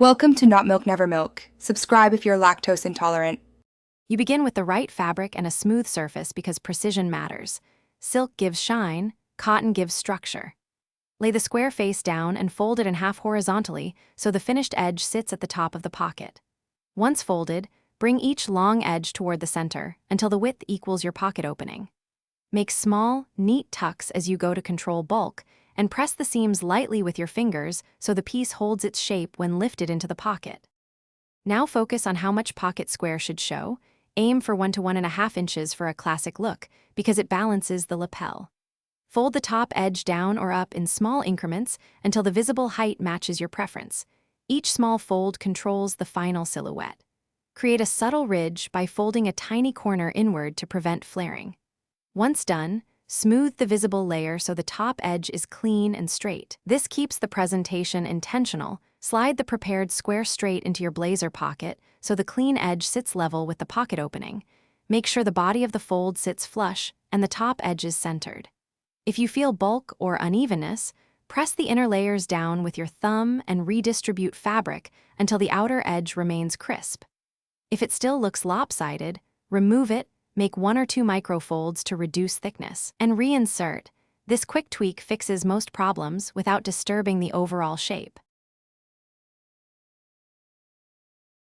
Welcome to Not Milk Never Milk. Subscribe if you're lactose intolerant. You begin with the right fabric and a smooth surface because precision matters. Silk gives shine, cotton gives structure. Lay the square face down and fold it in half horizontally so the finished edge sits at the top of the pocket. Once folded, bring each long edge toward the center until the width equals your pocket opening. Make small, neat tucks as you go to control bulk, and press the seams lightly with your fingers so the piece holds its shape when lifted into the pocket. Now focus on how much pocket square should show. Aim for 1 to 1.5 inches for a classic look because it balances the lapel. Fold the top edge down or up in small increments until the visible height matches your preference. Each small fold controls the final silhouette. Create a subtle ridge by folding a tiny corner inward to prevent flaring. Once done, smooth the visible layer so the top edge is clean and straight. This keeps the presentation intentional. Slide the prepared square straight into your blazer pocket so the clean edge sits level with the pocket opening. Make sure the body of the fold sits flush and the top edge is centered. If you feel bulk or unevenness, press the inner layers down with your thumb and redistribute fabric until the outer edge remains crisp. If it still looks lopsided, remove it. Make 1 or 2 microfolds to reduce thickness, and reinsert. This quick tweak fixes most problems without disturbing the overall shape.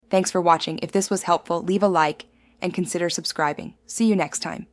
Thanks for watching. If this was helpful, leave a like and consider subscribing. See you next time.